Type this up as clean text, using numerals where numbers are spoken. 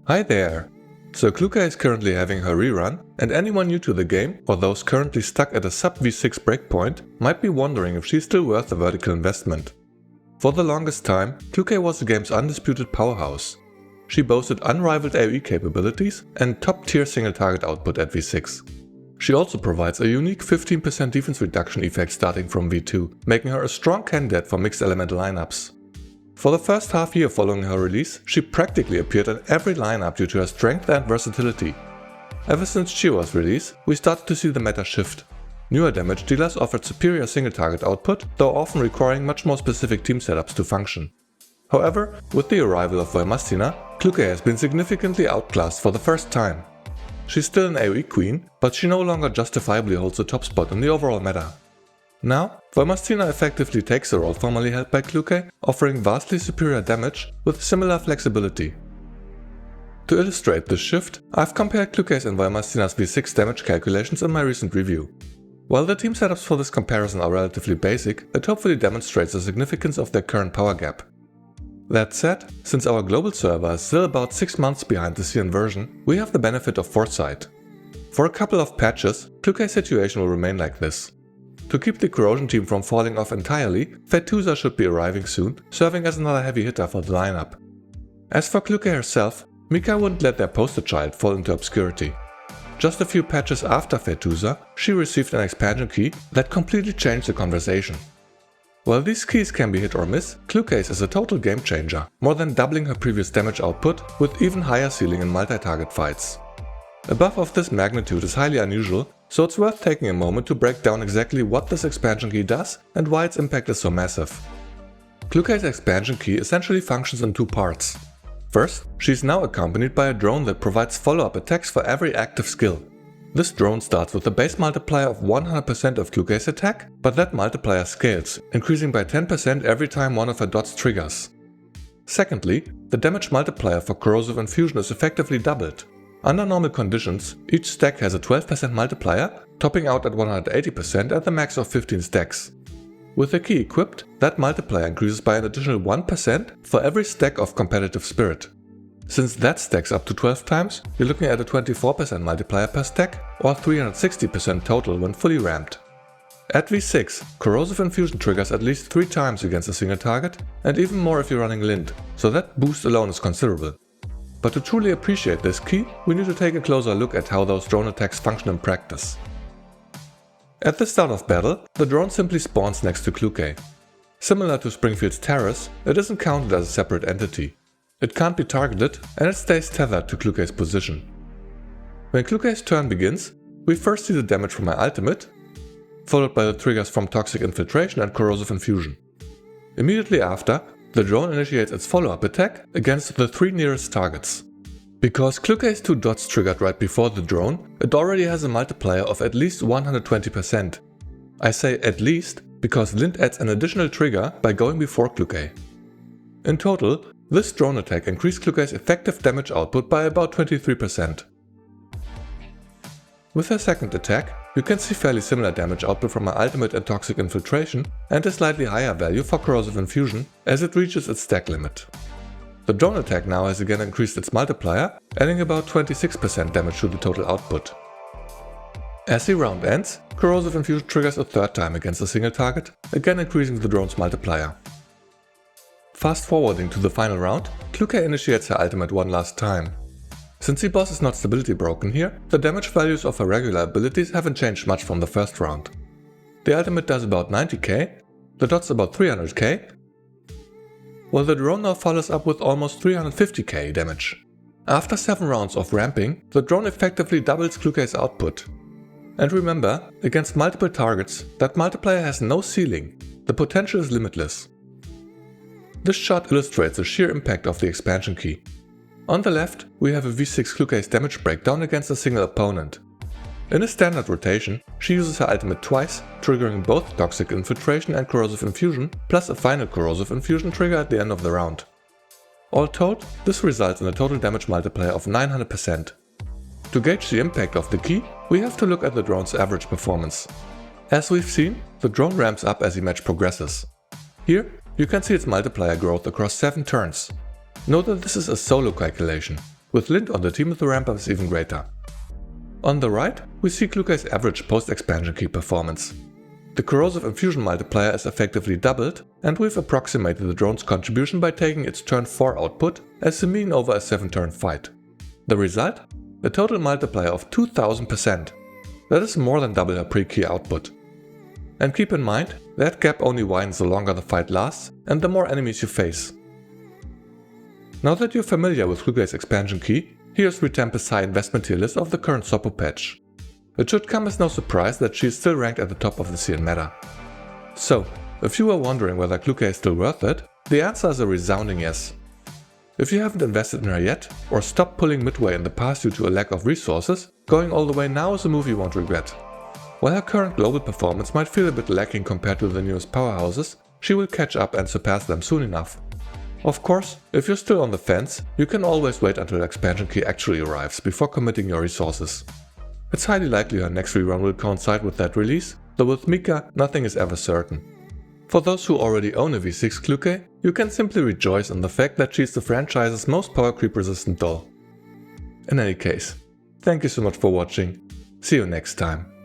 Hi there! So Klukai is currently having her rerun, and anyone new to the game, or those currently stuck at a sub V6 breakpoint, might be wondering if she's still worth the vertical investment. For the longest time, Klukai was the game's undisputed powerhouse. She boasted unrivaled AoE capabilities and top-tier single target output at V6. She also provides a unique 15% defense reduction effect starting from V2, making her a strong candidate for mixed elemental lineups. For the first half year following her release, she practically appeared in every lineup due to her strength and versatility. Ever since Chiyo's release, we started to see the meta shift. Newer damage dealers offered superior single target output, though often requiring much more specific team setups to function. However, with the arrival of Vollmastina, Klukai has been significantly outclassed for the first time. She's still an AoE queen, but she no longer justifiably holds the top spot in the overall meta. Now, Vollmastina effectively takes the role formerly held by Klukai, offering vastly superior damage with similar flexibility. To illustrate this shift, I've compared Klukai's and Vollmastina's V6 damage calculations in my recent review. While the team setups for this comparison are relatively basic, it hopefully demonstrates the significance of their current power gap. That said, since our global server is still about 6 months behind the CN version, we have the benefit of foresight. For a couple of patches, Klukai's situation will remain like this. To keep the corrosion team from falling off entirely, Fettusa should be arriving soon, serving as another heavy hitter for the lineup. As for Klukai herself, Mika wouldn't let their poster child fall into obscurity. Just a few patches after Fettusa, she received an expansion key that completely changed the conversation. While these keys can be hit or miss, Klukai's is a total game changer, more than doubling her previous damage output with even higher ceiling in multi-target fights. A buff of this magnitude is highly unusual, so it's worth taking a moment to break down exactly what this expansion key does and why its impact is so massive. Klukai's expansion key essentially functions in two parts. First, she's now accompanied by a drone that provides follow-up attacks for every active skill. This drone starts with a base multiplier of 100% of Klukai's attack, but that multiplier scales, increasing by 10% every time one of her dots triggers. Secondly, the damage multiplier for corrosive infusion is effectively doubled. Under normal conditions, each stack has a 12% multiplier, topping out at 180% at the max of 15 stacks. With the key equipped, that multiplier increases by an additional 1% for every stack of competitive spirit. Since that stacks up to 12 times, you're looking at a 24% multiplier per stack, or 360% total when fully ramped. At V6, corrosive infusion triggers at least 3 times against a single target, and even more if you're running Lint, so that boost alone is considerable. But to truly appreciate this key, we need to take a closer look at how those drone attacks function in practice. At the start of battle, the drone simply spawns next to Klukai. Similar to Springfield's Terrace, it isn't counted as a separate entity. It can't be targeted, and it stays tethered to Klukai's position. When Klukai's turn begins, we first see the damage from my ultimate, followed by the triggers from Toxic Infiltration and Corrosive Infusion. Immediately after, the drone initiates its follow-up attack against the 3 nearest targets. Because Klukai's 2 dots triggered right before the drone, it already has a multiplier of at least 120%. I say at least because Lint adds an additional trigger by going before Klukai. In total, this drone attack increased Klukai's effective damage output by about 23%. With her second attack, you can see fairly similar damage output from her ultimate and Toxic Infiltration, and a slightly higher value for Corrosive Infusion as it reaches its stack limit. The drone attack now has again increased its multiplier, adding about 26% damage to the total output. As the round ends, Corrosive Infusion triggers a third time against a single target, again increasing the drone's multiplier. Fast forwarding to the final round, Klukai initiates her ultimate one last time. Since the boss is not stability broken here, the damage values of her regular abilities haven't changed much from the first round. The ultimate does about 90k, the dots about 300k, while the drone now follows up with almost 350k damage. After 7 rounds of ramping, the drone effectively doubles Klukai's output. And remember, against multiple targets, that multiplier has no ceiling, the potential is limitless. This chart illustrates the sheer impact of the expansion key. On the left, we have a V6 Klukai's damage breakdown against a single opponent. In a standard rotation, she uses her ultimate twice, triggering both Toxic Infiltration and Corrosive Infusion, plus a final Corrosive Infusion trigger at the end of the round. All told, this results in a total damage multiplier of 900%. To gauge the impact of the key, we have to look at the drone's average performance. As we've seen, the drone ramps up as the match progresses. Here, you can see its multiplier growth across 7 turns. Note that this is a solo calculation. with Lint on the team the ramp up is even greater. On the right, we see Klukai's average post-expansion key performance. The corrosive infusion multiplier is effectively doubled, and we've approximated the drone's contribution by taking its turn 4 output as the mean over a 7-turn fight. The result? A total multiplier of 2000%. That is more than double her pre-key output. And keep in mind, that gap only widens the longer the fight lasts and the more enemies you face. Now that you're familiar with Klukai's expansion key, here's Retempest's high investment tier list of the current Soppo patch. It should come as no surprise that she is still ranked at the top of the CN meta. So, if you were wondering whether Klukai is still worth it, the answer is a resounding yes. If you haven't invested in her yet, or stopped pulling midway in the past due to a lack of resources, going all the way now is a move you won't regret. While her current global performance might feel a bit lacking compared to the newest powerhouses, she will catch up and surpass them soon enough. Of course, if you're still on the fence, you can always wait until the expansion key actually arrives before committing your resources. It's highly likely her next rerun will coincide with that release, though with Mika, nothing is ever certain. For those who already own a V6 Klukai, you can simply rejoice in the fact that she's the franchise's most power creep resistant doll. In any case, thank you so much for watching, see you next time.